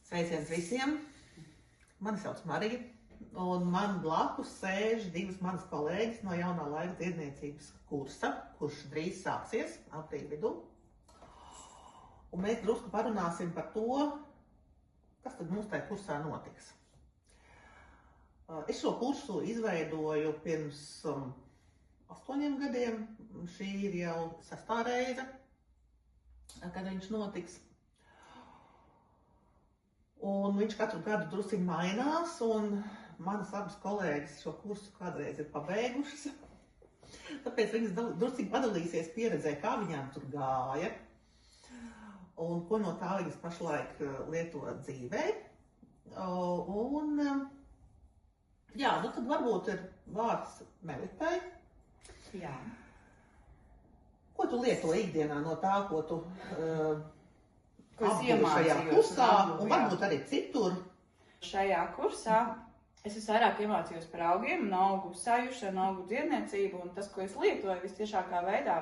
Sveiciens visiem! Mani sauc Marija, un man blakus sēž divas manas kolēģis no jaunā laika dziedniecības kursa, kurš drīz sāksies aprīļa vidū. Un mēs drusku parunāsim par to, kas tad mums tajā kursā notiks. Es šo kursu izveidoju pirms 8 gadiem. Šī ir jau 6. reize, kad viņš notiks. Un viņš katru gadu drusku mainās, un manas abas kolēģis šo kursu kādreiz ir pabeigušas. Tāpēc viņas drusku padalīsies pieredzē, kā viņām tur gāja, un ko no tā viņas pašlaik lieto dzīvē. Un, jā, nu tad varbūt ir vārds Melitai. Jā. Ko tu lieto ikdienā no tā, ko tu Ko es apguvi šajā iemācījos kursā, un jā. varbūt arī citur? Šajā kursā es vairāk iemācījos par augiem un augu sajušanu, augu dziedniecību, un tas, ko es lietoju vistiešākā veidā,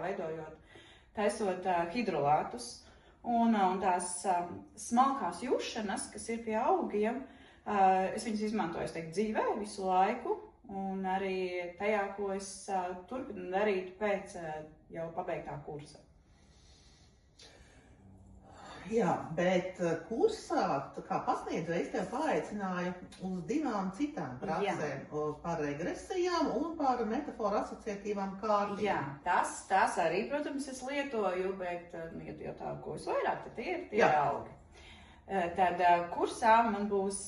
taisot hidrolātus un tās smalkās jušanas, kas ir pie augiem, es viņas izmantoju, es teiktu, dzīvē visu laiku, un arī tajā, ko es turpinu darīt pēc jau pabeigtā kursa. Jā, bet kursā, kā pasniedzējs, tev paaicināja uz 2 citām praksēm, par regresijām un par metaforu asociatīvām kārtīm. Jā, tās arī, protams, es lietoju, bet ja tā, ko es vairāk, tad tie ir augi. Tad kursā man būs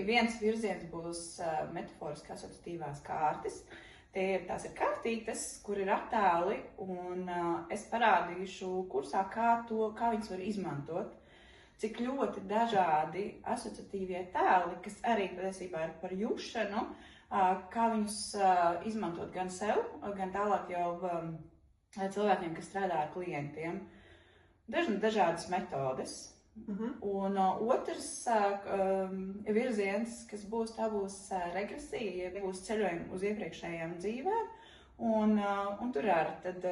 viens virziens būs metaforiski asociatīvās kārtas. Tās ir kartītes, kur ir attēli, un es parādīšu kursā, kā viņas var izmantot, cik ļoti dažādi asociatīvie tēli, kas arī patiesībā ir par jušanu, kā viņus izmantot gan sev, gan tālāk jau cilvēkiem, kas strādā ar klientiem. Dažādas metodes. Un otrs virziens, kas būs, tā būs regresija, ja būs ceļojumi uz iepriekšējām dzīvēm, un tur arī tad...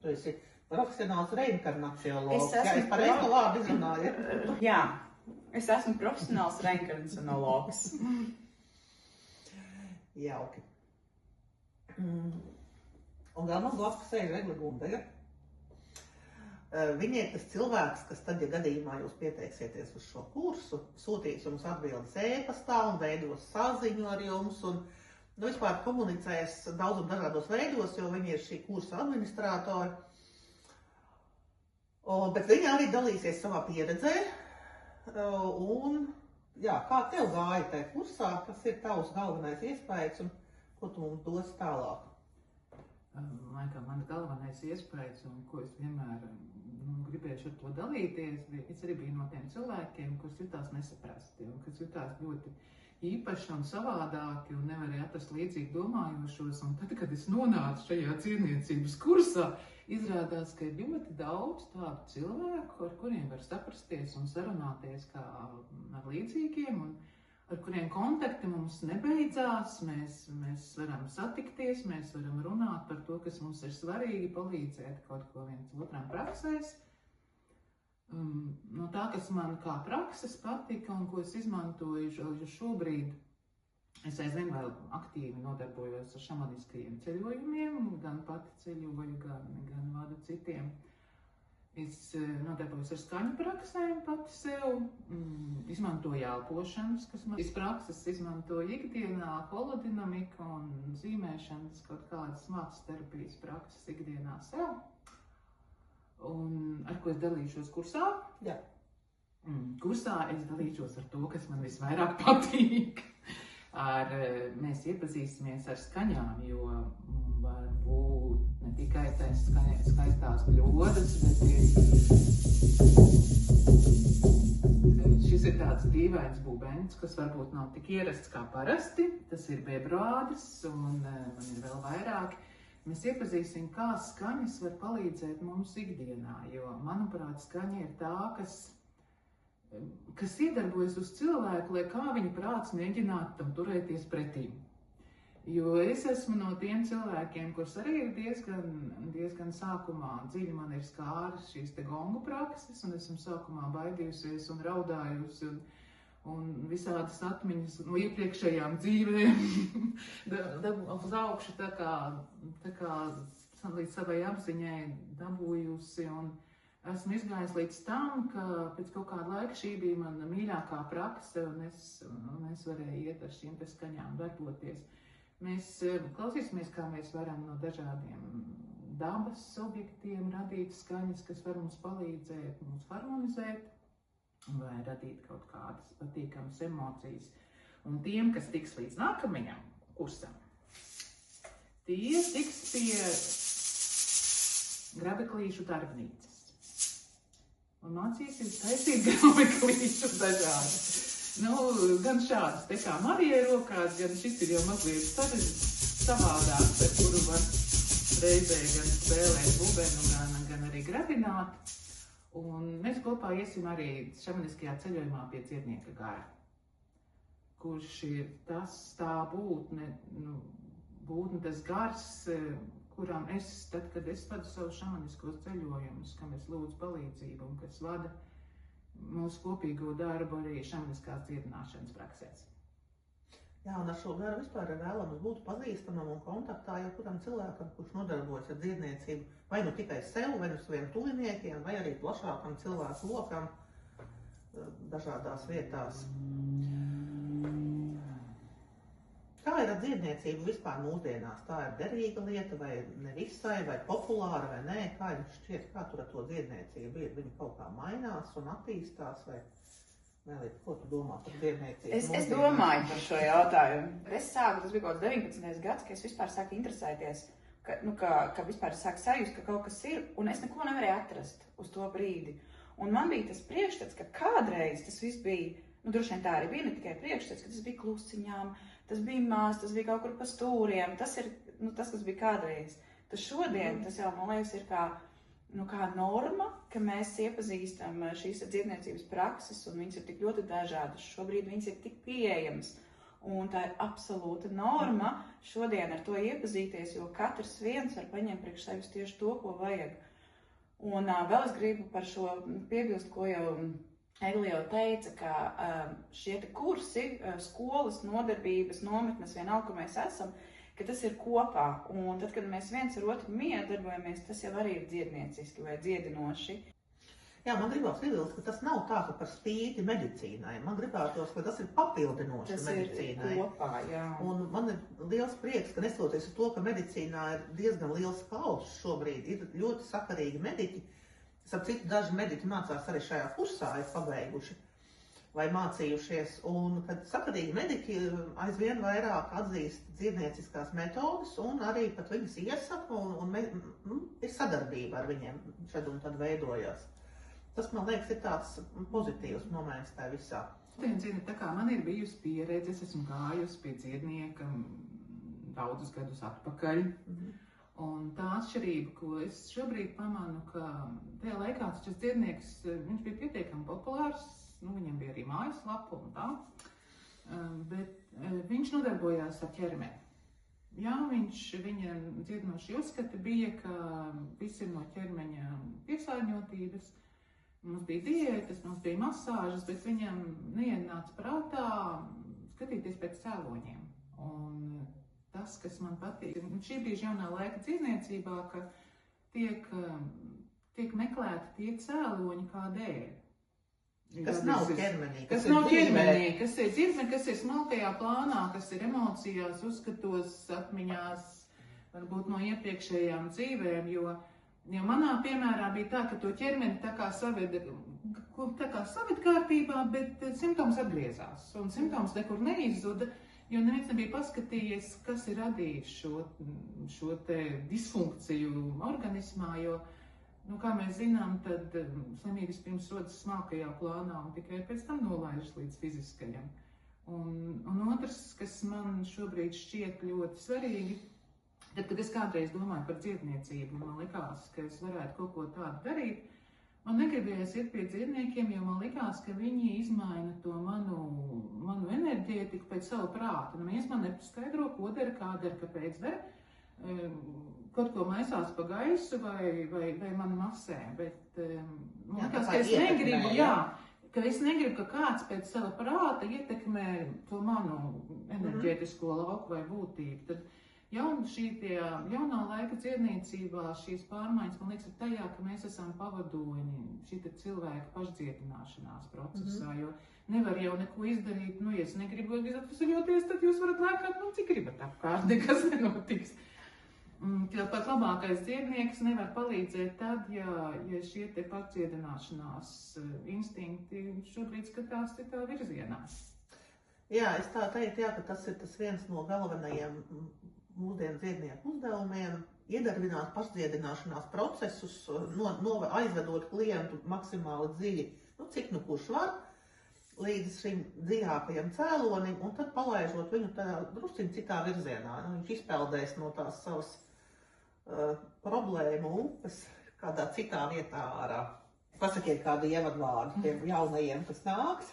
Tu esi profesionāls reinkarnaciologs, es pareizi to vārdu izrunāju. Jā, es esmu profesionāls reinkarnaciologs. Jauki. Un vēl man blakus sēž Egla Gundaga. Viņa ir tas cilvēks, kas tad, ja gadījumā jūs pieteiksieties uz šo kursu, sūtīs jums atbildes e-pastā un veidos saziņu ar jums un vispār komunicēs daudz un dažādos veidos, jo viņa ir šī kursa administrātori. Bet viņa arī dalīsies savā pieredzē. Un, jā, kā tev gāja tajā kursā, kas ir tavs galvenais iespējas un ko tu mums dosi tālāk? Laikam, mans galvenais iespējas, un ko es vienmēr gribējuši ar to dalīties, es arī biju no tiem cilvēkiem, kas jutās nesaprasti, un kas jutās ļoti īpaši un savādāki, un nevarēja atrast līdzīgi domājošos, un tad, kad es nonācu šajā dziedniecības kursā, izrādās, ka ir ļoti daudz tādu cilvēku, ar kuriem var saprasties un sarunāties kā ar līdzīgiem, un ar kuriem kontakti mums nebeidzās, mēs varam satikties, mēs varam runāt par to, kas mums ir svarīgi, palīdzēt kaut ko viens otram praksēs. No tā, kas man kā prakses patika un ko es izmantoju šobrīd, es aizvien vēl aktīvi nodarbojos ar šamaniskajiem ceļojumiem, gan pati ceļoju, gan vadu citiem. Es nodarbojos ar skaņu praksēm pati sev, izmantoju elpošanas, kas man prakses izmantoju ikdienā, holodinamiku un zīmēšanas, kaut kādas mācas terapijas prakses ikdienā sev. Un ar ko es dalīšos kursā? Jā. Kursā es dalīšos ar to, kas man visvairāk patīk. Mēs iepazīsimies ar skaņām, jo var būt ne tikai tās skaistās bļodas, bet šis ir tāds dīvains būbenis, kas varbūt nav tik ierasts kā parasti. Tas ir bebrādes un man ir vēl vairāk. Mēs iepazīsim, kā skaņas var palīdzēt mums ikdienā, jo, manuprāt, skaņa ir tā, kas iedarbojas uz cilvēku, lai kā viņa prāts mēģinātu tam turēties pretī. Jo es esmu no tiem cilvēkiem, kurus arī ir diezgan sākumā dziļi man ir skāris šīs te gongu prakses, un esmu sākumā baidījusies un raudājusi, un visādas atmiņas no iepriekšējām dzīvēm uz augšu tā kā līdz savai apziņai dabūjusi, un esmu izgājis līdz tam, ka pēc kaut kāda laika šī bija mana mīļākā prakse, un es varēju iet ar šīm te skaņām darboties. Mēs klausīsimies, kā mēs varam no dažādiem dabas objektiem radīt skaņas, kas var mums palīdzēt, mums harmonizēt, vai radīt kaut kādas patīkamas emocijas. Un tiem, kas tiks līdz nākamajam kursam, tie tiks pie grabeklīšu darbnīcas. Un mācīsies taisīt grabeklīšu dažādi. Gan šādas te kā Marijai rokās, gan šis ir jau mazliet savādāks, ar kuru var reizē gan spēlēt bubenu, gan arī grabināt. Un mēs kopā iesim arī šamaniskajā ceļojumā pie dziednieka gara, kurš ir tā būtne, tas gars, kuram tad, kad es vadu savus šamaniskos ceļojumus, kam es lūdzu palīdzību un kas vada mūsu kopīgo darbu arī šamaniskās dziedināšanas praksēs. Jā, un ar šo garu vispār ir vēlams būt pazīstamam un kontaktā jau kuram cilvēkam, kurš nodarbojas ar dziedniecību, vai nu tikai sev, vai nu saviem tuviniekiem, vai arī plašākam cilvēku lokam dažādās vietās. Kā ir ar dziedniecību vispār mūsdienās? Tā ir derīga lieta, vai ne visai, vai populāra, vai nē? Kā jums šķiet, kā tur ar to dziedniecību ir? Viņi kaut kā mainās un attīstās, vai Nelīte, ko tu domā par dziedniecību? Es domāju par šo jautājumu. Es sāku, tas bija kaut 19. gads, ka es vispār sāku interesēties, ka vispār sāku sajust, ka kaut kas ir, un es neko nevarēju atrast uz to brīdi. Un man bija tas priekšstats, ka kādreiz tas viss bija, droši vien tā arī bija, ne tikai priekšstats, ka tas bija klusiņām, tas bija maz, tas bija kaut kur pa stūriem, tas ir, tas, kas bija kādreiz. Tas šodien, tas jau, man liekas, ir kā norma, ka mēs iepazīstam šīs dziedniecības prakses, un viņas ir tik ļoti dažādas. Šobrīd viņas ir tik pieejamas, un tā ir absolūta norma šodien ar to iepazīties, jo katrs viens var paņemt priekš sevis tieši to, ko vajag. Un vēl es gribu par šo piebilst, ko jau Egli jau teica, ka šie kursi, skolas, nodarbības, nometnes, vienalga, kur mēs esam, ka tas ir kopā. Un tad, kad mēs viens ar otru miedarbojamies, tas jau arī ir dziednieciski vai dziedinoši. Jā, man gribās piebilst, ka tas nav tā, ka par spīti medicīnai. Man gribētos, ka tas ir papildinoši medicīnai. Tas ir kopā, jā. Un man ir liels prieks, ka nestoties uz to, ka medicīnā ir diezgan liels paušs šobrīd, ir ļoti sakarīgi mediķi. Starp citu, daži mediķi mācās arī šajā kursā, ir pabeiguši vai mācījušies, un kad sakarīgi mediķi aizvien vairāk atzīst dziednieciskās metodas un arī pat viņas iesaka un ir sadarbība ar viņiem šad un tad veidojās. Tas, man liekas, ir tāds pozitīvs moments tā visā. Zini, tā kā man ir bijusi pieredze, es esmu gājusi pie dziednieka daudzus gadus atpakaļ. Un tā atšķirība, ko es šobrīd pamanu, ka tajā laikā šis dziednieks, viņš bija pietiekami populārs, viņam bija arī mājaslapa un tā, bet viņš nodarbojās ar ķermeni. Jā, viņa dziedinošie uzskati bija, ka viss ir no ķermeņa piesārņotības. Mums bija diētas, mums bija masāžas, bet viņam neienāca prātā skatīties pēc cēloņiem. Un tas, kas man patīk, šī brīža jaunā laika dziedniecībā, ka tiek meklēti tie cēloņi kādēļ. Kas nav ķermenī, kas nav ķermenī, kas ir dzirdsme, kas ir smalkajā plānā, kas ir emocijās, uzskatos, atmiņās, varbūt no iepriekšējām dzīvēm, jo manā piemērā bija tā, ka to ķermeni tā kā saved kārtībā, bet simptoms atgriezās, un simptoms nekur neizzuda, jo neviens nebija paskatījies, kas ir radījis šo te disfunkciju organismā, jo, kā mēs zinām, tad slimības pirms rodas smalkajā plānā un tikai pēc tam nolaižas līdz fiziskajam. Un otrs, kas man šobrīd šķiet ļoti svarīgi, tad, kad es kādreiz domāju par dziedniecību, man likās, ka es varētu kaut ko tādu darīt, Man negribējās iet pie dziedniekiem, jo man likās, ka viņi izmaina to manu enerģētiku pēc sava prāta. Neviens man nepaskaidro, ko dara, kā dara, kāpēc dara. Kaut ko maisās pa gaisu vai man masē, bet man liekas, ka es negribu, ka es negribu, ka kāds pēc sava prāta ietekmē to manu enerģētisko lauku vai būtību. Tad jaunā laika dziedniecībā šīs pārmaiņas, man liekas, ir tajā, ka mēs esam pavadoņi šita cilvēka pašdziedināšanās procesā, jo nevar jau neko izdarīt, ja es negribu atvesaļoties, tad jūs varat lēkāt, cik gribat apkārt, nekas nenotiks. Tāpat labākais dziednieks nevar palīdzēt tad, ja šie te pašdziedināšanās instinkti šobrīd skatās citā virzienā. Jā, es tā teiktu, ka tas ir tas viens no galvenajiem mūsdienu dziednieku uzdevumiem - iedarbināt pašdziedināšanās procesus, aizvedot klientu maksimāli dziļi, cik kurš var, līdz šim dziļākajam cēlonim, un tad palaižot viņu tādā drusciņ citā virzienā. Viņš izpeldēs no tās savas problēmu upes kādā citā vietā ārā. Pasakiet kādu ievadvārdu tiem jaunajiem, kas nāks.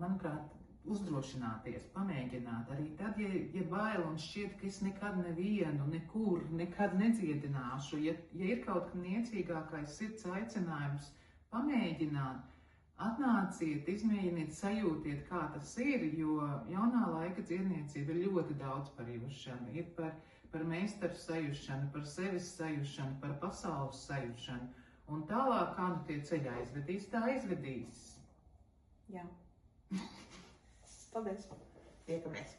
Manuprāt, uzdrošināties, pamēģināt arī tad, ja bail un šķiet, ka es nekad nevienu, nekur, nekad nedziedināšu, ja ir kaut kā niecīgākais sirds aicinājums pamēģināt, atnāciet, izmēģiniet, sajūtiet, kā tas ir, jo jaunā laika dziedniecība ir ļoti daudz par jūšanu. Ir par meistaru sajušanu, par sevis sajušanu, par pasaules sajušanu. Un tālāk, kā tie ceļi aizvedīs, tā aizvedīs. Jā. Paldies. Tiekamies.